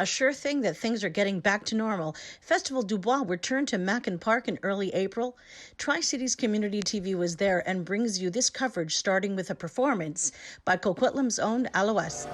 a sure thing that things are getting back to normal. Festival du Bois returned to Mackin Park in early April. Tri-Cities Community TV was there and brings you this coverage, starting with a performance by Coquitlam's own Alouest.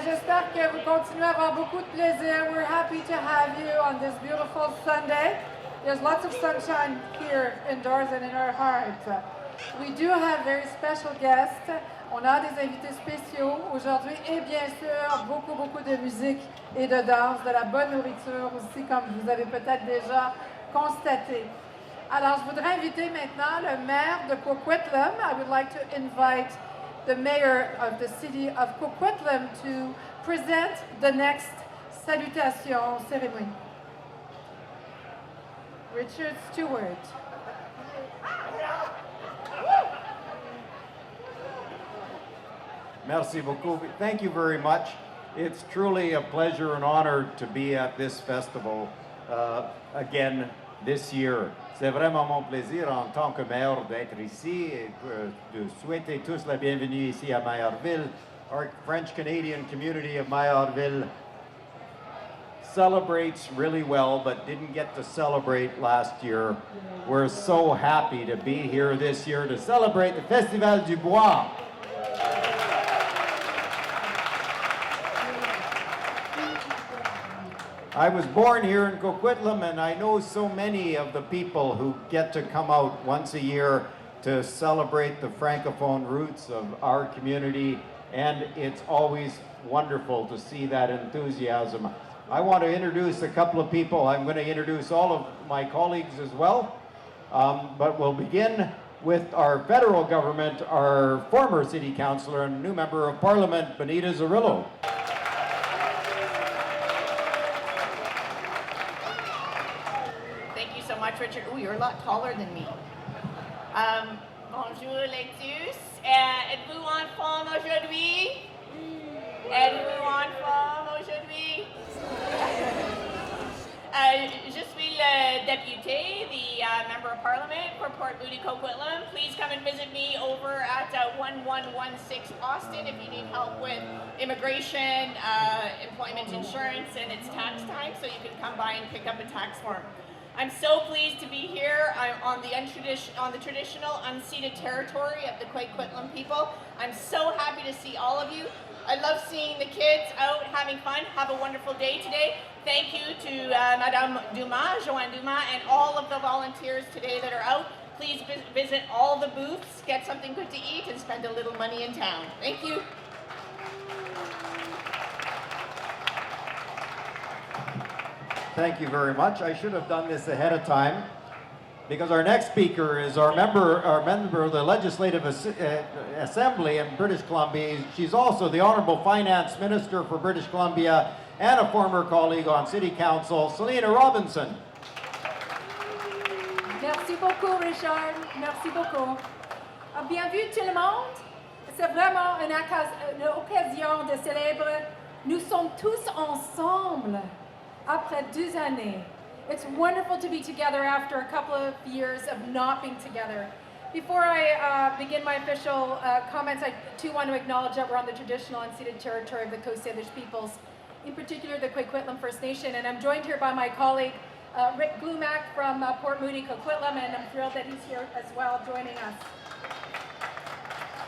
J'espère que vous continuez à avoir beaucoup de plaisir. We're happy to have you on this beautiful Sunday. There's lots of sunshine here indoors and in our hearts. We do have very special guests. On a des invités spéciaux aujourd'hui et bien sûr beaucoup de musique et de danse, de la bonne nourriture aussi comme vous avez peut-être déjà constaté. Alors je voudrais inviter maintenant le maire de Coquitlam. I would like to invite the mayor of the city of Coquitlam to present the next salutation ceremony. Richard Stewart. Merci beaucoup. Thank you very much. It's truly a pleasure and honor to be at this festival again this year. C'est vraiment mon plaisir en tant que maire d'être ici et de souhaiter tous la bienvenue ici à Maillardville. Our French-Canadian community of Maillardville celebrates really well, but didn't get to celebrate last year. We're so happy to be here this year to celebrate the Festival du Bois. I was born here in Coquitlam, and I know so many of the people who get to come out once a year to celebrate the Francophone roots of our community, and it's always wonderful to see that enthusiasm. I want to introduce a couple of people. I'm going to introduce all of my colleagues as well, but we'll begin with our federal government, our former city councillor and new member of parliament, Benita Zarillo. Thank you so much, Richard. Oh, you're a lot taller than me. Bonjour les tous. Êtes-vous en forme aujourd'hui? Êtes-vous en forme aujourd'hui? Je suis le député, the member of parliament for Port Moody Coquitlam. Please come and visit me over at 1116 Austin if you need help with immigration, employment insurance, and it's tax time, so you can come by and pick up a tax form. I'm so pleased to be here. I'm on the traditional unceded territory of the Coquitlam people. I'm so happy to see all of you. I love seeing the kids out having fun. Have a wonderful day today. Thank you to Madame Dumas, Johanne Dumas, and all of the volunteers today that are out. Please visit all the booths, get something good to eat, and spend a little money in town. Thank you. Thank you very much. I should have done this ahead of time because our next speaker is our member of the Legislative Assembly in British Columbia. She's also the Honourable Finance Minister for British Columbia and a former colleague on City Council, Selina Robinson. Merci beaucoup, Richard. Merci beaucoup. Bien vu tout le monde. C'est vraiment une occasion de célébrer. Nous sommes tous ensemble après 2 années. It's wonderful to be together after a couple of years of not being together. Before I begin my official comments, I too want to acknowledge that we're on the traditional unceded territory of the Coast Salish peoples, in particular the Coquitlam First Nation, and I'm joined here by my colleague Rick Glumac from Port Moody Coquitlam, and I'm thrilled that he's here as well joining us.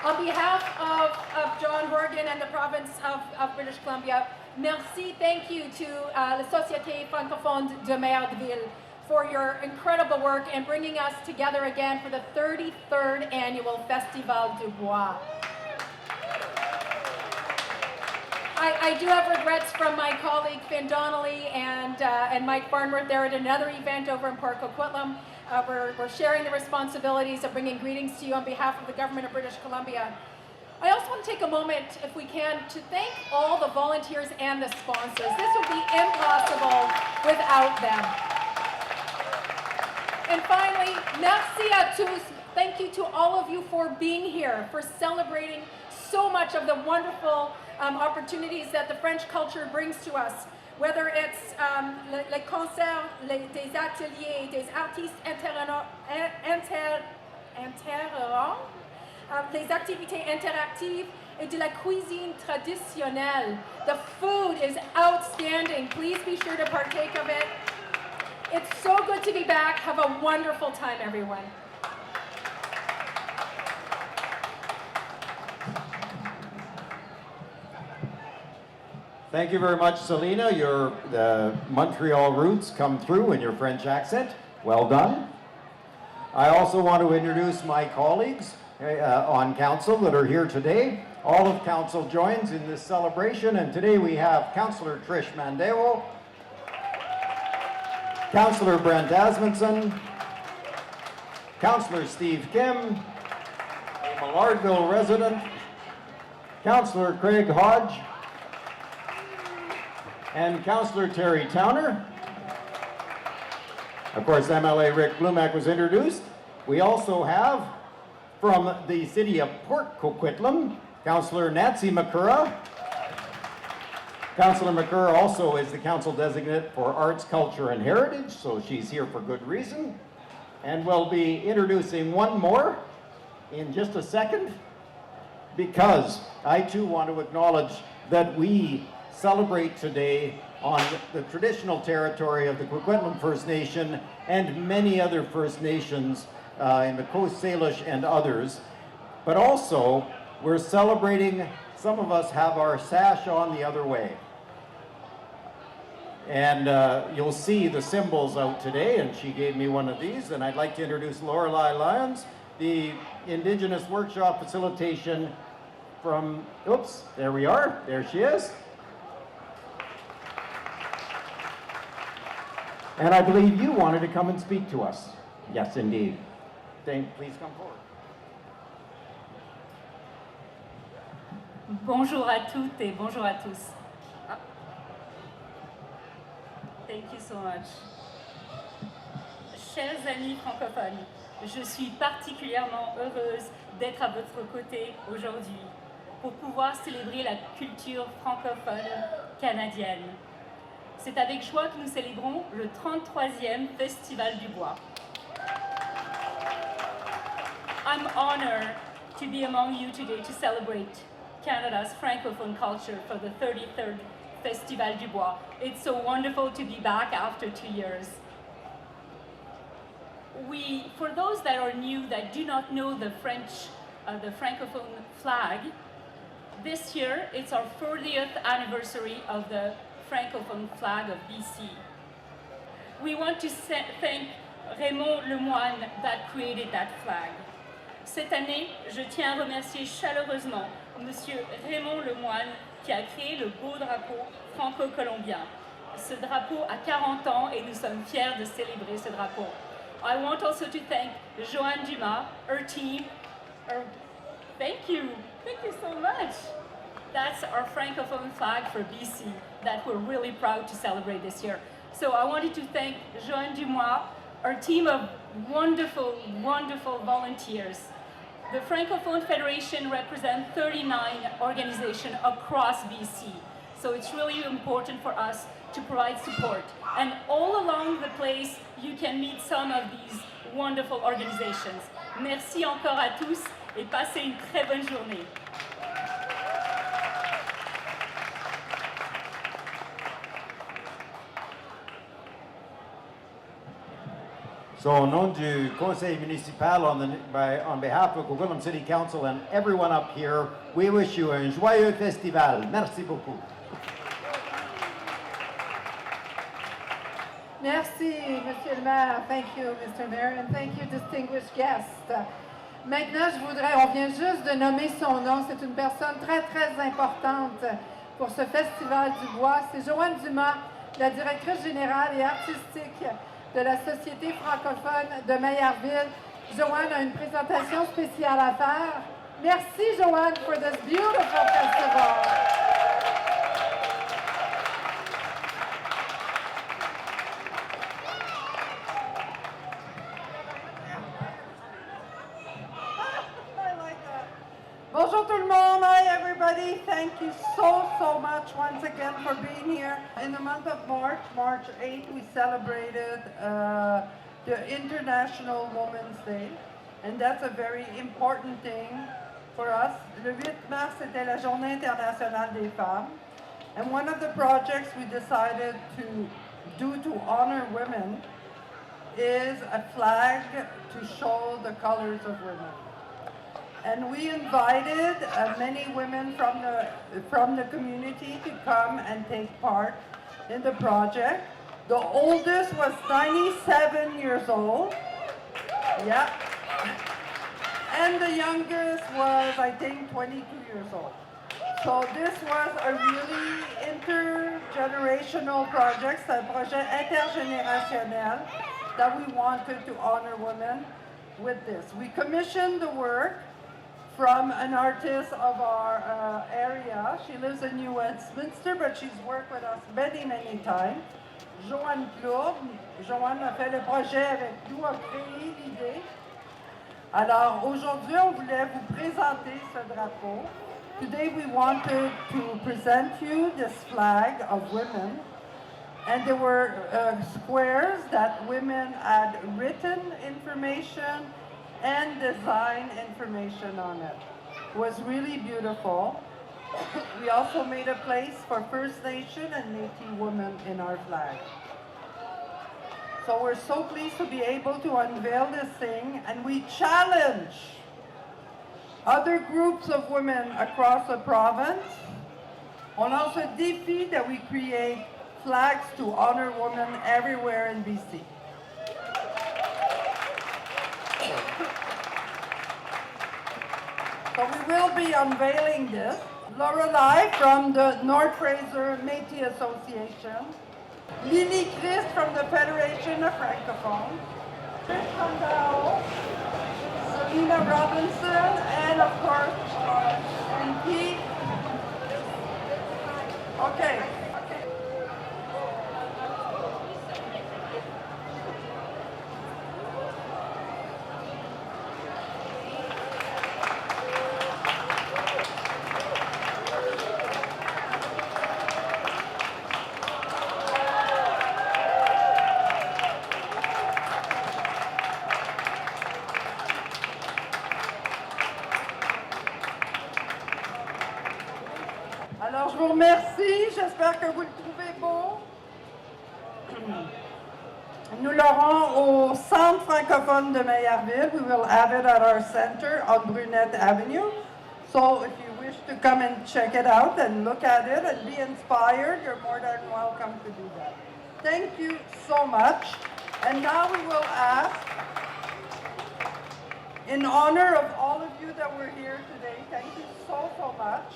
On behalf of John Horgan and the province of British Columbia, merci, thank you to la Société Francophone de Maillardville for your incredible work and bringing us together again for the 33rd annual Festival du Bois. I do have regrets from my colleague Finn Donnelly and Mike Farnworth there at another event over in Port Coquitlam. We're sharing the responsibilities of bringing greetings to you on behalf of the government of British Columbia. I also want to take a moment, if we can, to thank all the volunteers and the sponsors. This would be impossible without them. And finally, merci à tous. Thank you to all of you for being here, for celebrating so much of the wonderful opportunities that the French culture brings to us. Whether it's les concerts, des ateliers, des artistes itinérants, les activités interactives et de la cuisine traditionnelle. The food is outstanding. Please be sure to partake of it. It's so good to be back. Have a wonderful time, everyone. Thank you very much, Selina. Your Montreal roots come through in your French accent. Well done. I also want to introduce my colleagues on council that are here today. All of council joins in this celebration, and today we have Councillor Trish Mandeo, Councillor Brent Asmundson, Councillor Steve Kim, a Maillardville resident, Councillor Craig Hodge, and Councillor Terry Towner. Of course, MLA Rick Blumack was introduced. We also have, from the city of Port Coquitlam, Councillor Nancy McCurra. Councillor McCurra also is the council designate for Arts, Culture and Heritage, so she's here for good reason. And we'll be introducing one more in just a second, because I too want to acknowledge that we celebrate today on the traditional territory of the Coquitlam First Nation and many other First Nations in the Coast Salish and others. But also, we're celebrating, some of us have our sash on the other way. And you'll see the symbols out today, and she gave me one of these, and I'd like to introduce Lorelei Lyons, the Indigenous Workshop Facilitation from, oops, there we are, there she is. And I believe you wanted to come and speak to us. Yes, indeed. Please come forward. Bonjour à toutes et bonjour à tous. Thank you so much. Chers amis francophones, je suis particulièrement heureuse d'être à votre côté aujourd'hui pour pouvoir célébrer la culture francophone canadienne. C'est avec joie que nous célébrons le 33e Festival du Bois. I'm honored to be among you today to celebrate Canada's Francophone culture for the 33rd Festival du Bois. It's so wonderful to be back after 2 years. For those that are new, that do not know the Francophone flag, this year it's our 40th anniversary of the Francophone flag of BC. We want to thank Raymond Lemoine that created that flag. Cette année, je tiens à remercier chaleureusement Monsieur Raymond Lemoine qui a créé le beau drapeau franco-colombien. Ce drapeau a 40 ans et nous sommes fiers de célébrer ce drapeau. I want also to thank Johanne Dumas, her team. Thank you so much. That's our Francophone flag for BC that we're really proud to celebrate this year. So I wanted to thank Johanne Dumas, our team of wonderful, wonderful volunteers. The Francophone Federation represents 39 organizations across BC. So it's really important for us to provide support. And all along the place, you can meet some of these wonderful organizations. Merci encore à tous et passez une très bonne journée. So, au nom du Conseil municipal, on behalf of Coquitlam City Council and everyone up here, we wish you un joyeux festival. Merci beaucoup. Merci, Monsieur le maire. Thank you, Mr. Mayor, and thank you, distinguished guests. Maintenant, on vient juste de nommer son nom. C'est une personne très, très importante pour ce Festival du Bois. C'est Johanne Dumas, la directrice générale et artistique de la Société francophone de Maillardville. Johanne a une présentation spéciale à faire. Merci, Johanne, for this beautiful festival. Bonjour tout le monde. Hi everybody. Thank you so much once again for being here. In the month of March 8th, we celebrated the International Women's Day. And that's a very important thing for us. Le 8 mars, c'était la Journée internationale des femmes. And one of the projects we decided to do to honor women is a flag to show the colors of women. And we invited many women from the community to come and take part in the project. The oldest was 97 years old. Yeah. And the youngest was, I think, 22 years old. So this was a really intergenerational project. C'est un projet intergénérationnel that we wanted to honor women with this. We commissioned the work from an artist of our area. She lives in New Westminster, but she's worked with us many, many times. Johanne. Johanne a fait le projet avec nous, a créé l'idée. Alors aujourd'hui, on voulait vous présenter ce drapeau. Today we wanted to present you this flag of women. And there were squares that women had written information and design information on it. It was really beautiful. We also made a place for First Nation and Métis women in our flag. So we're so pleased to be able to unveil this thing, and we challenge other groups of women across the province. On lance un défi that we create flags to honor women everywhere in BC. So we will be unveiling this. Lorelei from the North Fraser Metis Association. Lily Christ from the Federation of Francophone. Chris Condao, Selina Robinson, and of course, Pete. Okay. Alors, je vous remercie. J'espère que vous le trouvez beau. Nous l'aurons au Centre francophone de Maillardville. We will have it at our center on Brunette Avenue. So if you wish to come and check it out and look at it and be inspired, you're more than welcome to do that. Thank you so much. And now we will ask, in honor of all of you that were here today, thank you so, so much.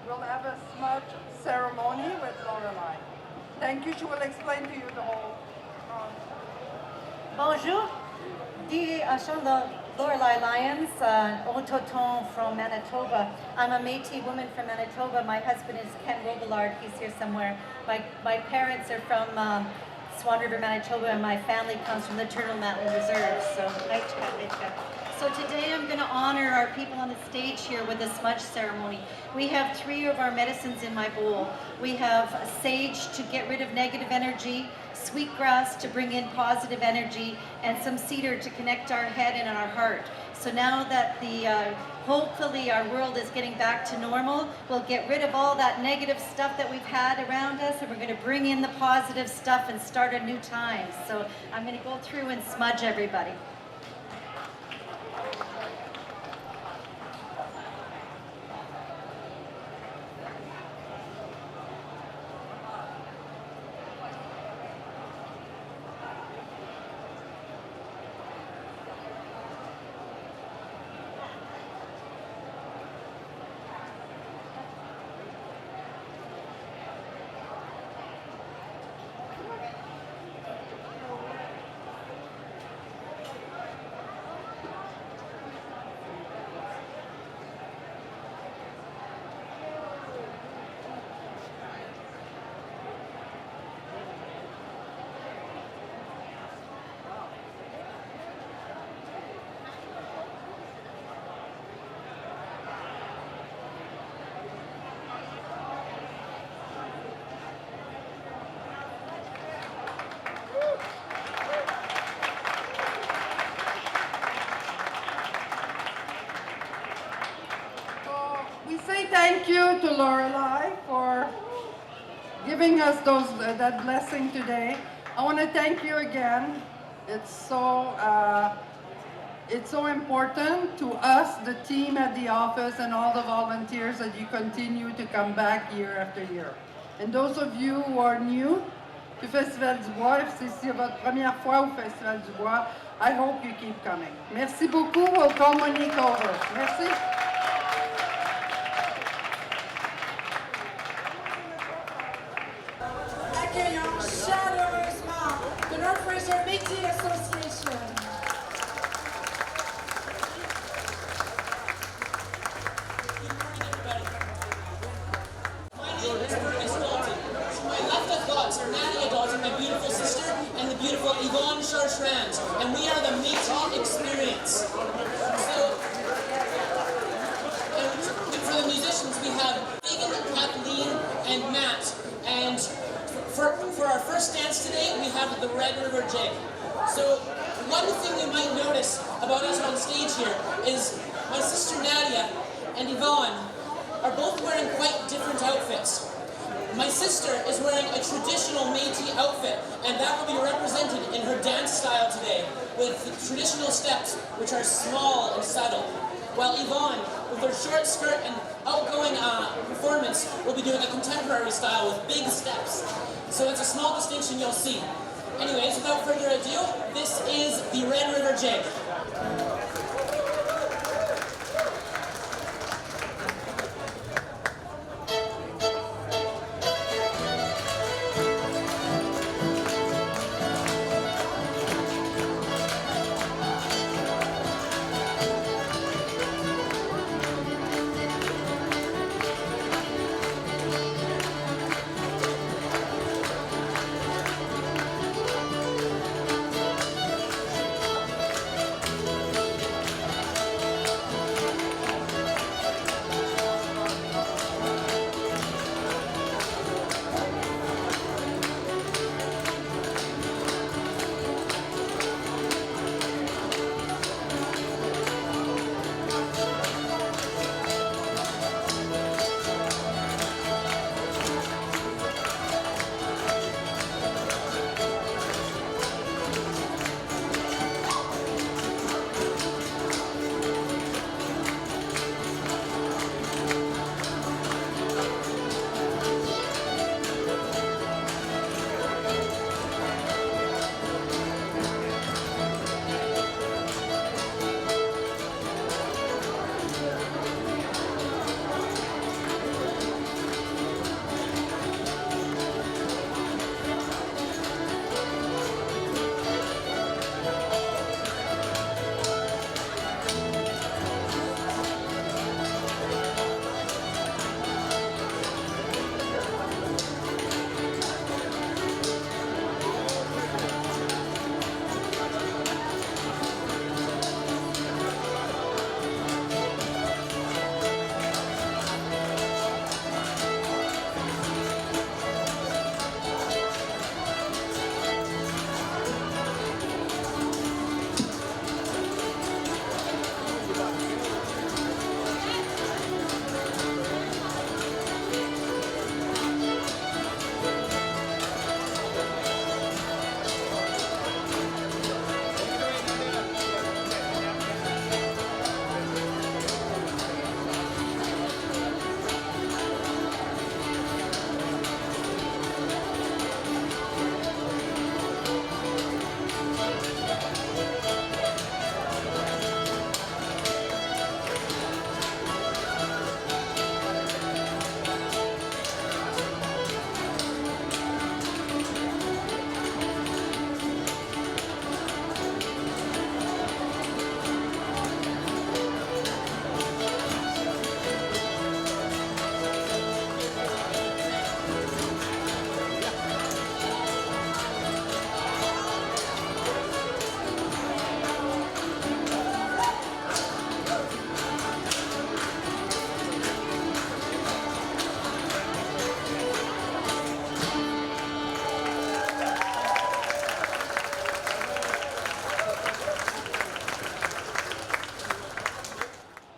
We'll have a smudge ceremony with Lorelei. Thank you. She will explain to you the whole. Bonjour. I'm Lorelei Lyons, autochtone from Manitoba. I'm a Métis woman from Manitoba. My husband is Ken Robillard. He's here somewhere. My parents are from Swan River, Manitoba, and my family comes from the Turtle Mountain Reserve. So, So today I'm going to honor our people on the stage here with a smudge ceremony. We have 3 of our medicines in my bowl. We have sage to get rid of negative energy, sweetgrass to bring in positive energy, and some cedar to connect our head and our heart. So now that hopefully our world is getting back to normal, we'll get rid of all that negative stuff that we've had around us, and we're going to bring in the positive stuff and start a new time. So I'm going to go through and smudge everybody. Thank you to Lorelei for giving us that blessing today. I want to thank you again. It's so important to us, the team at the office, and all the volunteers that you continue to come back year after year. And those of you who are new, du Festival du Bois. Si c'est votre première fois au Festival du Bois, I hope you keep coming. Merci beaucoup. We'll call Monique over. Merci. Accueillons chaleureusement de North Fraser Métis Association. My beautiful sister and the beautiful Yvonne Chartrand, and we are the Metis Experience. So, and for the musicians, we have Megan, Kathleen, and Matt. And for our first dance today, we have the Red River Jig. So, one thing you might notice about us on stage here is my sister Nadia and Yvonne are both wearing quite different outfits. My sister is wearing a traditional Métis outfit, and that will be represented in her dance style today, with traditional steps, which are small and subtle. While Yvonne, with her short skirt and outgoing performance, will be doing a contemporary style with big steps. So it's a small distinction you'll see. Anyways, without further ado, this is the Red River Jig.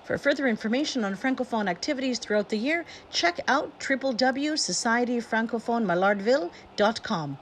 For further information on Francophone activities throughout the year, check out www.societyfrancophone Maillardville.com.